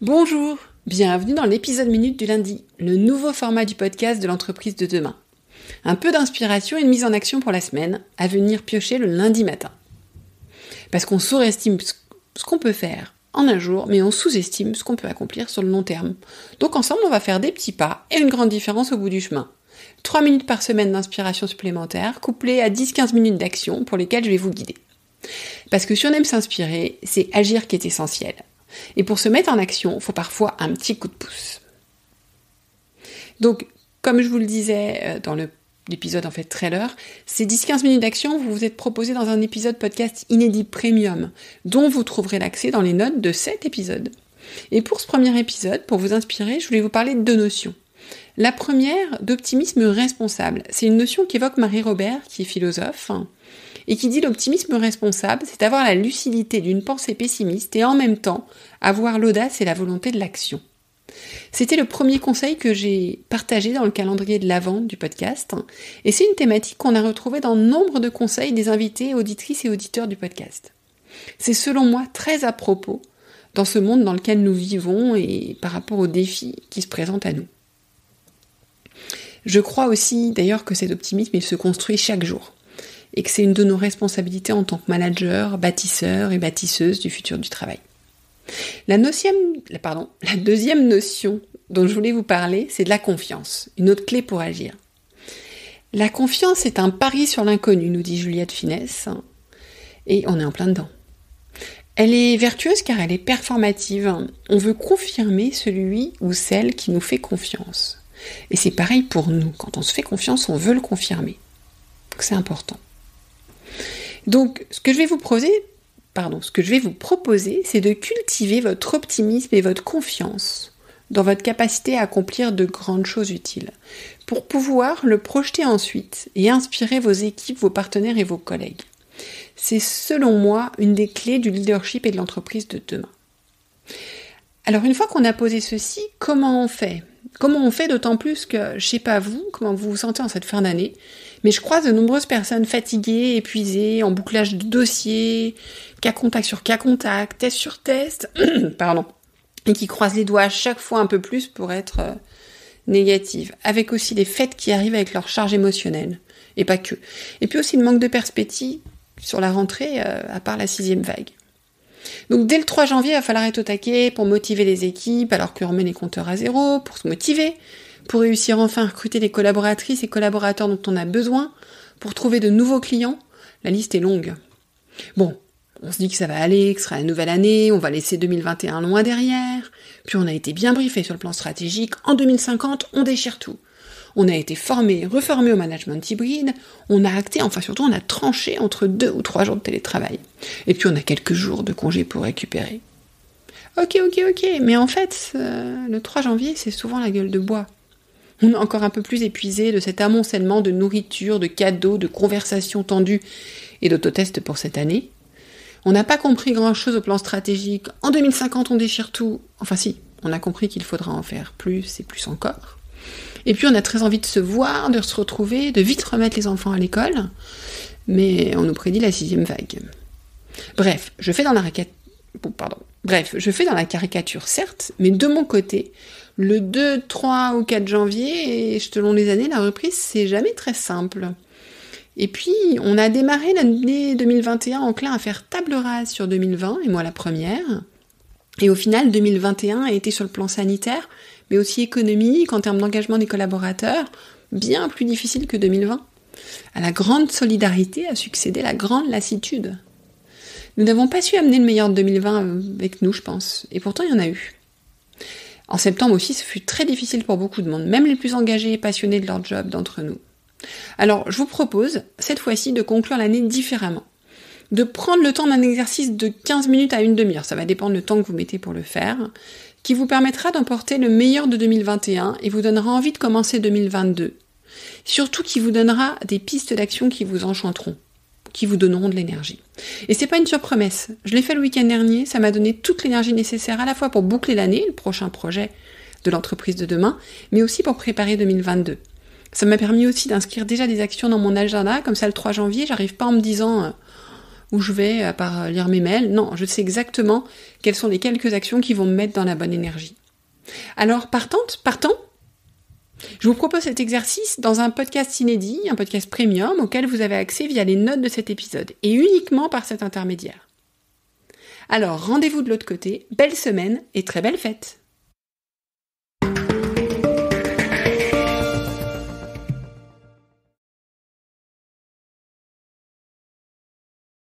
Bonjour, bienvenue dans l'épisode minute du lundi, le nouveau format du podcast de l'entreprise de demain. Un peu d'inspiration et une mise en action pour la semaine, à venir piocher le lundi matin. Parce qu'on surestime ce qu'on peut faire en un jour, mais on sous-estime ce qu'on peut accomplir sur le long terme. Donc ensemble, on va faire des petits pas et une grande différence au bout du chemin. 3 minutes par semaine d'inspiration supplémentaire, couplées à 10-15 minutes d'action pour lesquelles je vais vous guider. Parce que si on aime s'inspirer, c'est agir qui est essentiel. Et pour se mettre en action, il faut parfois un petit coup de pouce. Donc, comme je vous le disais dans l'épisode trailer, ces 10-15 minutes d'action, vous vous êtes proposé dans un épisode podcast inédit premium, dont vous trouverez l'accès dans les notes de cet épisode. Et pour ce premier épisode, pour vous inspirer, je voulais vous parler de 2 notions. La première, d'optimisme responsable. C'est une notion qu'évoque Marie Robert, qui est philosophe, et qui dit l'optimisme responsable, c'est avoir la lucidité d'une pensée pessimiste et en même temps avoir l'audace et la volonté de l'action. C'était le premier conseil que j'ai partagé dans le calendrier de l'Avent du podcast, et c'est une thématique qu'on a retrouvée dans nombre de conseils des invités, auditrices et auditeurs du podcast. C'est selon moi très à propos dans ce monde dans lequel nous vivons et par rapport aux défis qui se présentent à nous. Je crois aussi d'ailleurs que cet optimisme il se construit chaque jour. Et que c'est une de nos responsabilités en tant que manager, bâtisseur et bâtisseuse du futur du travail. La deuxième notion dont je voulais vous parler, c'est de la confiance, une autre clé pour agir. La confiance est un pari sur l'inconnu, nous dit Juliette Finesse, et on est en plein dedans. Elle est vertueuse car elle est performative. On veut confirmer celui ou celle qui nous fait confiance. Et c'est pareil pour nous, quand on se fait confiance, on veut le confirmer. Donc c'est important. Donc, ce que je vais vous proposer, c'est de cultiver votre optimisme et votre confiance dans votre capacité à accomplir de grandes choses utiles, pour pouvoir le projeter ensuite et inspirer vos équipes, vos partenaires et vos collègues. C'est selon moi une des clés du leadership et de l'entreprise de demain. Alors, une fois qu'on a posé ceci, comment on fait ? Comment on fait d'autant plus que, je sais pas vous, comment vous vous sentez en cette fin d'année, mais je croise de nombreuses personnes fatiguées, épuisées, en bouclage de dossiers, cas contact sur cas contact, test sur test, et qui croisent les doigts à chaque fois un peu plus pour être négatives, avec aussi les fêtes qui arrivent avec leur charge émotionnelle, et pas que. Et puis aussi le manque de perspective sur la rentrée, à part la 6e vague. Donc dès le 3 janvier, il va falloir être au taquet pour motiver les équipes, alors qu'on remet les compteurs à zéro, pour se motiver, pour réussir enfin à recruter les collaboratrices et collaborateurs dont on a besoin, pour trouver de nouveaux clients. La liste est longue. Bon, on se dit que ça va aller, que ce sera la nouvelle année, on va laisser 2021 loin derrière, puis on a été bien briefé sur le plan stratégique, en 2050, on déchire tout. On a été reformé au management hybride, on a acté, surtout on a tranché entre 2 ou 3 jours de télétravail. Et puis on a quelques jours de congé pour récupérer. Ok, mais en fait, le 3 janvier, c'est souvent la gueule de bois. On est encore un peu plus épuisé de cet amoncellement de nourriture, de cadeaux, de conversations tendues et d'autotests pour cette année. On n'a pas compris grand-chose au plan stratégique. En 2050, on déchire tout. Enfin si, on a compris qu'il faudra en faire plus et plus encore. Et puis on a très envie de se voir, de se retrouver, de vite remettre les enfants à l'école, mais on nous prédit la 6e vague. Bref, je fais dans la caricature, certes, mais de mon côté, le 2, 3 ou 4 janvier, et selon les années, la reprise, c'est jamais très simple. Et puis, on a démarré l'année 2021 enclin à faire table rase sur 2020, et moi la première. Et au final, 2021 a été sur le plan sanitaire, mais aussi économique, en termes d'engagement des collaborateurs, bien plus difficile que 2020. À la grande solidarité a succédé la grande lassitude. Nous n'avons pas su amener le meilleur de 2020 avec nous, je pense, et pourtant il y en a eu. En septembre aussi, ce fut très difficile pour beaucoup de monde, même les plus engagés et passionnés de leur job d'entre nous. Alors, je vous propose, cette fois-ci, de conclure l'année différemment. De prendre le temps d'un exercice de 15 minutes à une demi-heure, ça va dépendre du temps que vous mettez pour le faire, qui vous permettra d'emporter le meilleur de 2021 et vous donnera envie de commencer 2022. Surtout qui vous donnera des pistes d'action qui vous enchanteront, qui vous donneront de l'énergie. Et c'est pas une surpromesse. Je l'ai fait le week-end dernier, ça m'a donné toute l'énergie nécessaire à la fois pour boucler l'année, le prochain projet de l'entreprise de demain, mais aussi pour préparer 2022. Ça m'a permis aussi d'inscrire déjà des actions dans mon agenda, comme ça le 3 janvier, j'arrive pas en me disant où je vais, à part lire mes mails. Non, je sais exactement quelles sont les quelques actions qui vont me mettre dans la bonne énergie. Alors, partant, je vous propose cet exercice dans un podcast inédit, un podcast premium auquel vous avez accès via les notes de cet épisode et uniquement par cet intermédiaire. Alors, rendez-vous de l'autre côté, belle semaine et très belle fête!